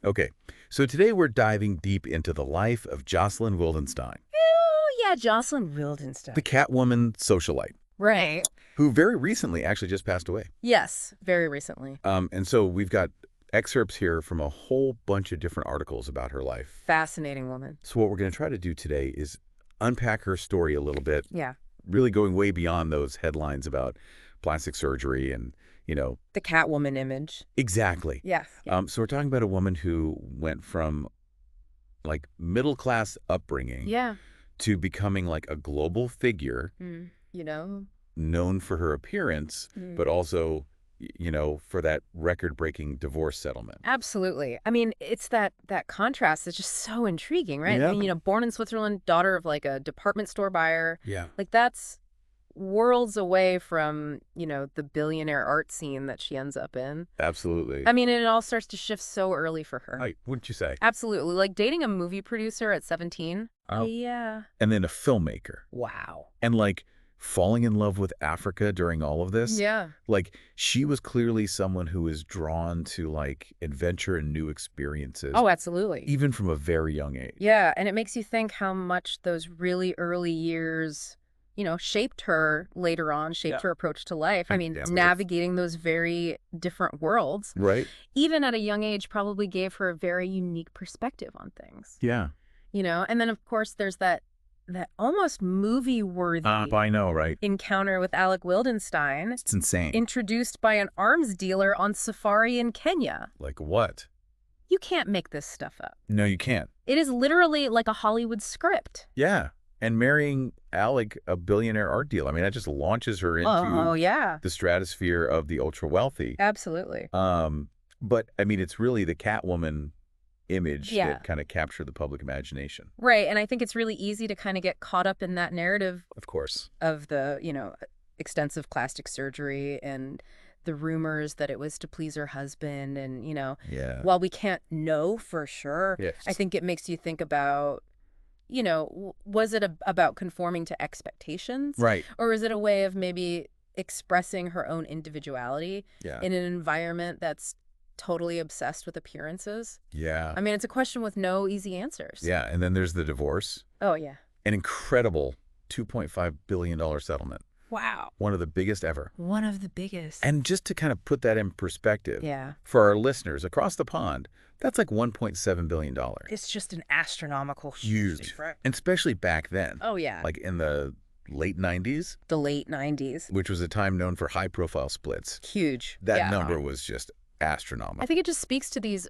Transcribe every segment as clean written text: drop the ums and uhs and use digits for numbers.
Okay, so today we're diving deep into the life of Jocelyn Wildenstein, Oh, yeah, Jocelyn the Wildenstein. Catwoman socialite, Right. who very recently actually just passed away. Yes, very recently. And so we've got excerpts here from a whole bunch of different articles about her life. Fascinating woman. So what we're going to try to do today is unpack her story a little bit, Yeah. really going way beyond those headlines about plastic surgery and, The Catwoman image. exactly. Yeah. Yeah. So we're talking about a woman who went from like middle-class upbringing Yeah. to becoming like a global figure Mm. You know? known for her appearance, but also, for that record-breaking divorce settlement. Absolutely. I mean, it's that contrast that's just so intriguing, right? Yeah. I mean, born in Switzerland, daughter of like a department store buyer. Yeah. Like that's worlds away from, the billionaire art scene that she ends up in. Absolutely. I mean, and it all starts to shift so early for her. Wouldn't you say? Absolutely. Like dating a movie producer at 17. Oh. Yeah. And then a filmmaker. Wow. And like falling in love with Africa during all of this. Yeah. Like she was clearly someone who was drawn to like adventure and new experiences. Oh, absolutely. Even from a very young age. Yeah. And it makes you think how much those really early years, shaped her later on, shaped her approach to life. I mean, navigating those very different worlds. Right. Even at a young age, probably gave her a very unique perspective on things. Yeah. And then, of course, there's that almost movie-worthy I know, right? encounter with Alec Wildenstein. It's insane. Introduced by an arms dealer on safari in Kenya. Like what? You can't make this stuff up. No, you can't. It is literally like a Hollywood script. Yeah. And marrying Alec, a billionaire art dealer, I mean, that just launches her into Yeah. the stratosphere of the ultra-wealthy. Absolutely. But, I mean, it's really the Catwoman image Yeah. that kind of captured the public imagination. Right. And I think it's really easy to kind of get caught up in that narrative Of course. of the, extensive plastic surgery and the rumors that it was to please her husband. And, Yeah. while we can't know for sure, Yes. I think it makes you think about, was it about conforming to expectations? Right. Or is it a way of maybe expressing her own individuality Yeah. in an environment that's totally obsessed with appearances? Yeah. I mean, it's a question with no easy answers. Yeah. And then there's the divorce. Oh, yeah. An incredible $2.5 billion settlement. Wow. One of the biggest ever. One of the biggest. And just to kind of put that in perspective, Yeah. for our listeners across the pond, that's like $1.7 billion. It's just an astronomical Huge. And especially back then. Oh, yeah. Like in the late 90s, The late 90s. which was a time known for high-profile splits. Huge. That Yeah. number was just astronomical. I think it just speaks to these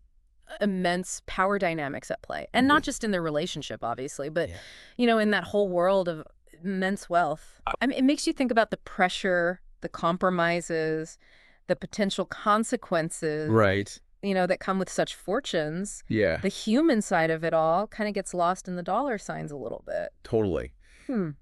immense power dynamics at play. And not just in their relationship, obviously, but, in that whole world of immense wealth. I mean, it makes you think about the pressure, the compromises, the potential consequences, Right. that come with such fortunes. Yeah. The human side of it all kind of gets lost in the dollar signs a little bit. Totally.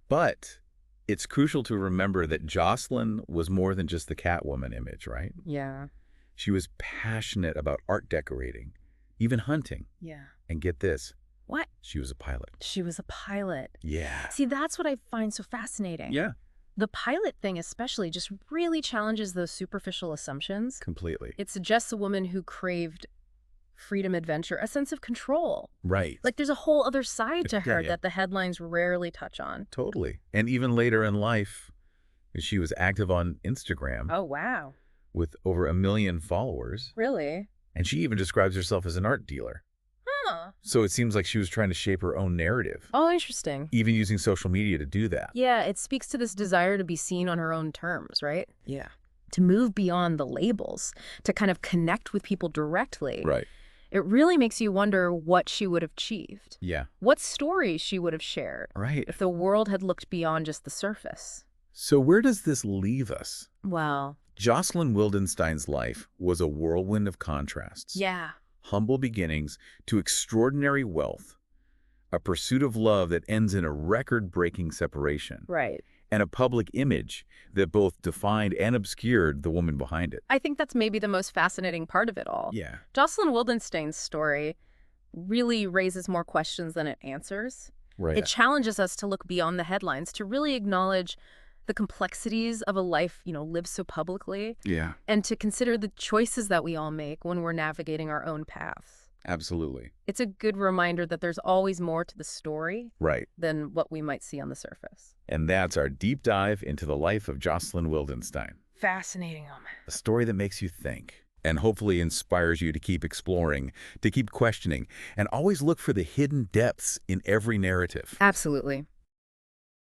But it's crucial to remember that Jocelyn was more than just the Catwoman image, right? Yeah. She was passionate about art decorating, even hunting. Yeah. And get this, What? she was a pilot. She was a pilot. Yeah. See, that's what I find so fascinating. Yeah. The pilot thing especially just really challenges those superficial assumptions. Completely. It suggests a woman who craved freedom, adventure, a sense of control. Right. Like there's a whole other side to her Yeah. that the headlines rarely touch on. Totally. And even later in life, she was active on Instagram Oh, wow. with over 1 million followers. Really? And she even describes herself as an art dealer. Huh. So it seems like she was trying to shape her own narrative, Oh, interesting. even using social media to do that. Yeah, it speaks to this desire to be seen on her own terms, right? Yeah. To move beyond the labels, to kind of connect with people directly. Right. It really makes you wonder what she would have achieved. Yeah. What stories she would have shared Right. if the world had looked beyond just the surface. So where does this leave us? Well, Jocelyn Wildenstein's life was a whirlwind of contrasts. yeah. Humble beginnings to extraordinary wealth, a pursuit of love that ends in a record-breaking separation, Right. and a public image that both defined and obscured the woman behind it. I think that's maybe the most fascinating part of it all. Yeah. Jocelyn Wildenstein's story really raises more questions than it answers. Right. It challenges us to look beyond the headlines, to really acknowledge the complexities of a life, lived so publicly, Yeah. and to consider the choices that we all make when we're navigating our own paths. Absolutely. It's a good reminder that there's always more to the story Right. than what we might see on the surface. And that's our deep dive into the life of Jocelyn Wildenstein. Fascinating. A story that makes you think and hopefully inspires you to keep exploring, to keep questioning, and always look for the hidden depths in every narrative. Absolutely.